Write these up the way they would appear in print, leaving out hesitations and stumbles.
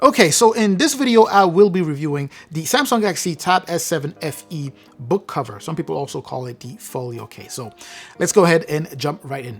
Okay, so in this video, I will be reviewing the Samsung Galaxy Tab S7 FE book cover. Some people also call it the Folio case. So let's go ahead and jump right in.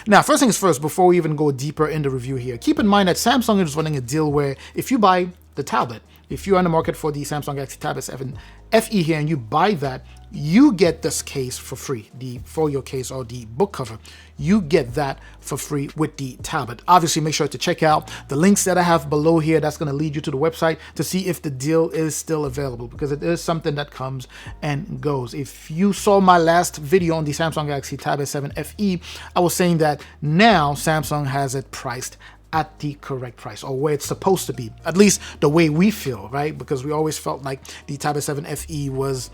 Now, first things first, before we even go deeper in the review here, keep in mind that Samsung is running a deal where if you buy the tablet, if you're on the market for the Samsung Galaxy Tab S7 FE here and you buy that, you get this case for free, the Folio case or the book cover. You get that for free with the tablet. Obviously, make sure to check out the links that I have below here. That's going to lead you to the website to see if the deal is still available, because it is something that comes and goes. If you saw my last video on the Samsung Galaxy Tab S7 FE, I was saying that now Samsung has it priced at the correct price, or where it's supposed to be, at least the way we feel, right? Because we always felt like the Tab S7 FE was,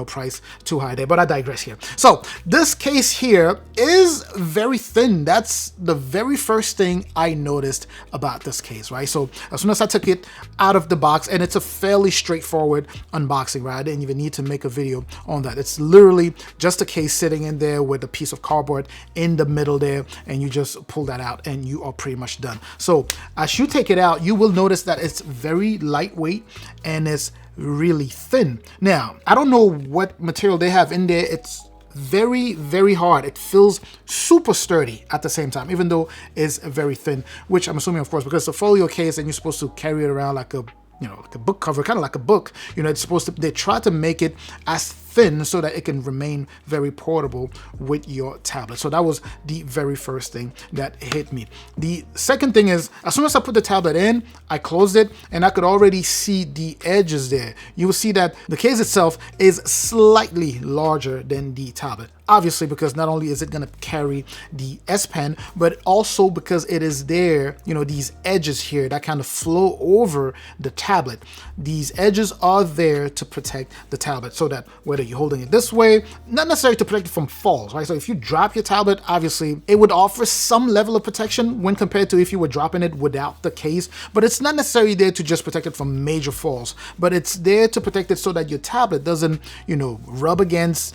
priced too high there, but I digress here. So this case here is very thin. That's the very first thing I noticed about this case, right? So as soon as I took it out of the box, and it's a fairly straightforward unboxing, right? I didn't even need to make a video on that. It's literally just a case sitting in there with a piece of cardboard in the middle there, and you just pull that out and you are pretty much done. So as you take it out, you will notice that it's very lightweight and it's really thin. Now, I don't know what material they have in there. It's very, very hard. It feels super sturdy at the same time, even though it's very thin, which I'm assuming, of course, because it's a folio case and you're supposed to carry it around like a like a book cover, kind of like a book. It's supposed to, they try to make it as thin so that it can remain very portable with your tablet. So that was the very first thing that hit me. The second thing is, as soon as I put the tablet in, I closed it and I could already see the edges there. You will see that the case itself is slightly larger than the tablet. Obviously, because not only is it going to carry the S Pen, but also because it is there, these edges here that kind of flow over the tablet. These edges are there to protect the tablet, so that whether you're holding it this way, not necessarily to protect it from falls, right? So if you drop your tablet, obviously it would offer some level of protection when compared to if you were dropping it without the case, but it's not necessarily there to just protect it from major falls, but it's there to protect it so that your tablet doesn't, rub against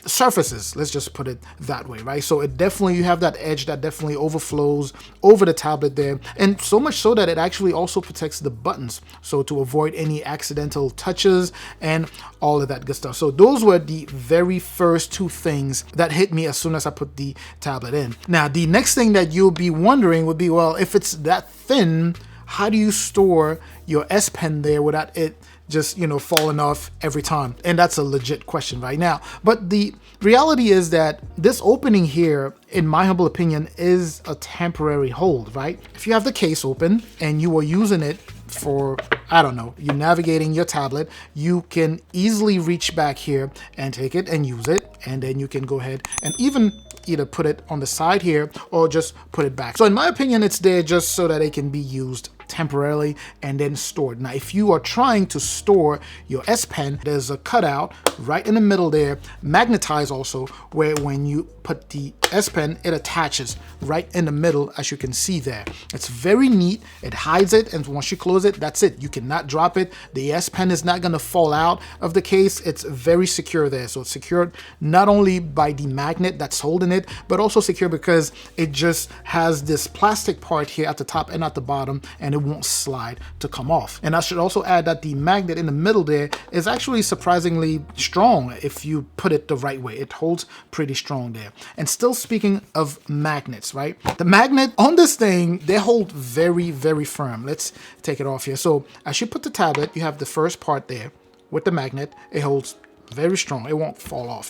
surfaces, let's just put it that way, right? So it definitely, you have that edge that definitely overflows over the tablet there, and so much so that it actually also protects the buttons, so to avoid any accidental touches and all of that good stuff. So those were the very first two things that hit me as soon as I put the tablet in. Now, the next thing that you'll be wondering would be, well, if it's that thin, how do you store your S Pen there without it just falling off every time? And that's a legit question right now. But the reality is that this opening here, in my humble opinion, is a temporary hold, right? If you have the case open and you are using it for, I don't know, you're navigating your tablet, you can easily reach back here and take it and use it, and then you can go ahead and either put it on the side here or just put it back. So in my opinion, it's there just so that it can be used temporarily and then stored. Now, if you are trying to store your S Pen, there's a cutout right in the middle there, magnetized also, where when you put the S Pen, it attaches right in the middle, as you can see there. It's very neat. It hides it, and once you close it, that's it. You cannot drop it. The S Pen is not going to fall out of the case. It's very secure there. So it's secured not only by the magnet that's holding it, but also secure because it just has this plastic part here at the top and at the bottom, and it won't slide to come off. And I should also add that the magnet in the middle there is actually surprisingly strong if you put it the right way. It holds pretty strong there. And still speaking of magnets, right? The magnet on this thing, they hold very, very firm. Let's take it off here. So as you put the tablet, you have the first part there with the magnet. It holds very strong. It won't fall off.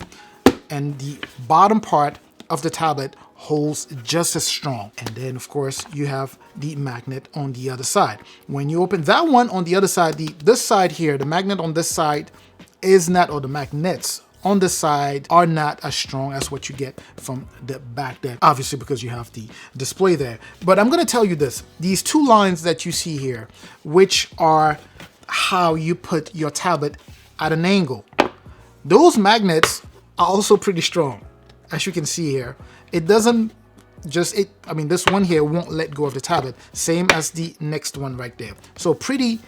And the bottom part of the tablet holds just as strong. And then of course you have the magnet on the other side. When you open that one on the other side, this side here, the magnet on this side is not, or the magnets on this side are not as strong as what you get from the back there, obviously because you have the display there. But I'm going to tell you this, these two lines that you see here, which are how you put your tablet at an angle, those magnets are also pretty strong. As you can see here, it doesn't just, this one here won't let go of the tablet, same as the next one right there. So pretty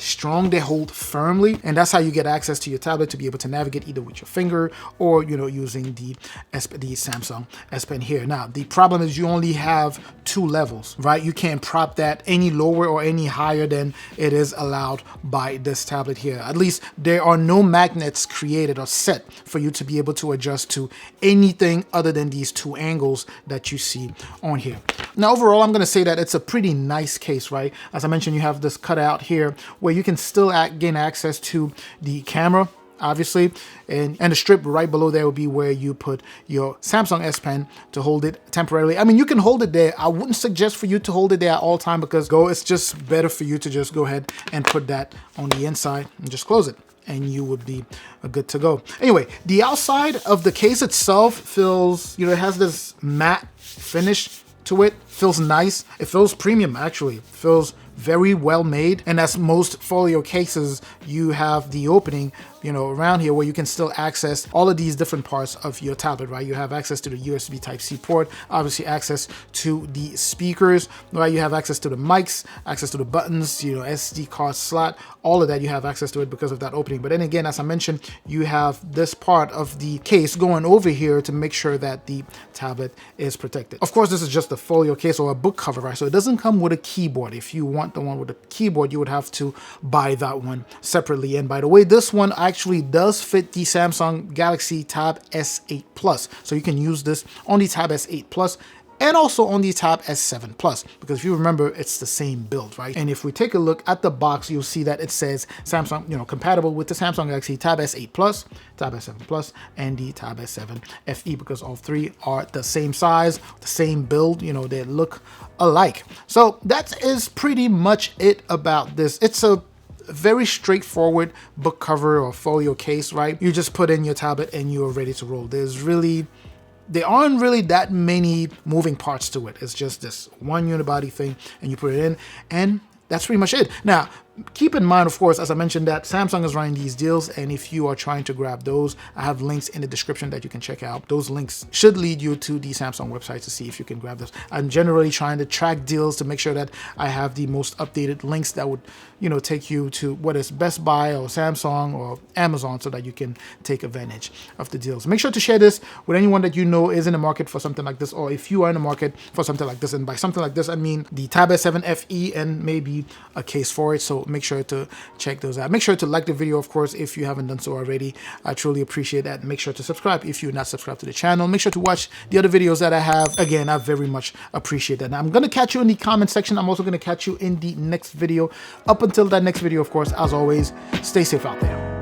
strong, they hold firmly, and that's how you get access to your tablet to be able to navigate either with your finger or, you know, using the Samsung S Pen here. Now, the problem is you only have 2 levels, right? You can't prop that any lower or any higher than it is allowed by this tablet here. At least there are no magnets created or set for you to be able to adjust to anything other than these 2 angles that you see on here. Now, overall, I'm going to say that it's a pretty nice case, right? As I mentioned, you have this cutout here where you can still gain access to the camera, obviously, and the strip right below there will be where you put your Samsung S Pen to hold it temporarily. I mean, you can hold it there. I wouldn't suggest for you to hold it there at all time because it's just better for you to just go ahead and put that on the inside and just close it, and you would be good to go. Anyway, the outside of the case itself feels, you know, it has this matte finish to it. Feels nice. It feels premium, actually. It feels very well made, and as most Folio cases, you have the opening, you know, around here where you can still access all of these different parts of your tablet, right? You have access to the USB Type-C port, obviously access to the speakers, right? You have access to the mics, access to the buttons, you know, SD card slot, all of that you have access to it because of that opening. But then again, as I mentioned, you have this part of the case going over here to make sure that the tablet is protected. Of course, this is just a Folio case or a book cover, right? So it doesn't come with a keyboard. If you want the one with a keyboard, you would have to buy that one separately. And by the way, this one actually does fit the Samsung Galaxy Tab S8 Plus. So you can use this on the Tab S8 Plus and also on the Tab S7 Plus, because if you remember, it's the same build, right? And if we take a look at the box, you'll see that it says Samsung, you know, compatible with the Samsung Galaxy Tab S8 Plus, Tab S7 Plus, and the Tab S7 FE, because all 3 are the same size, the same build, you know, they look alike. So that is pretty much it about this. It's a very straightforward book cover or Folio case, right? You just put in your tablet and you're ready to roll. There aren't really that many moving parts to it. It's just this one unibody thing, and you put it in, and that's pretty much it. Now, keep in mind, of course, as I mentioned, that Samsung is running these deals, and if you are trying to grab those, I have links in the description that you can check out. Those links should lead you to the Samsung website to see if you can grab those. I'm generally trying to track deals to make sure that I have the most updated links that would, you know, take you to what is Best Buy or Samsung or Amazon, so that you can take advantage of the deals. Make sure to share this with anyone that you know is in the market for something like this, or if you are in the market for something like this. And by something like this, I mean the Tab S7 FE and maybe a case for it. So make sure to check those out. Make sure to like the video, of course, if you haven't done so already. I truly appreciate that. Make sure to subscribe if you're not subscribed to the channel. Make sure to watch the other videos that I have. Again, I very much appreciate that. Now, I'm going to catch you in the comment section. I'm also going to catch you in the next video. Up until that next video, of course, as always, stay safe out there.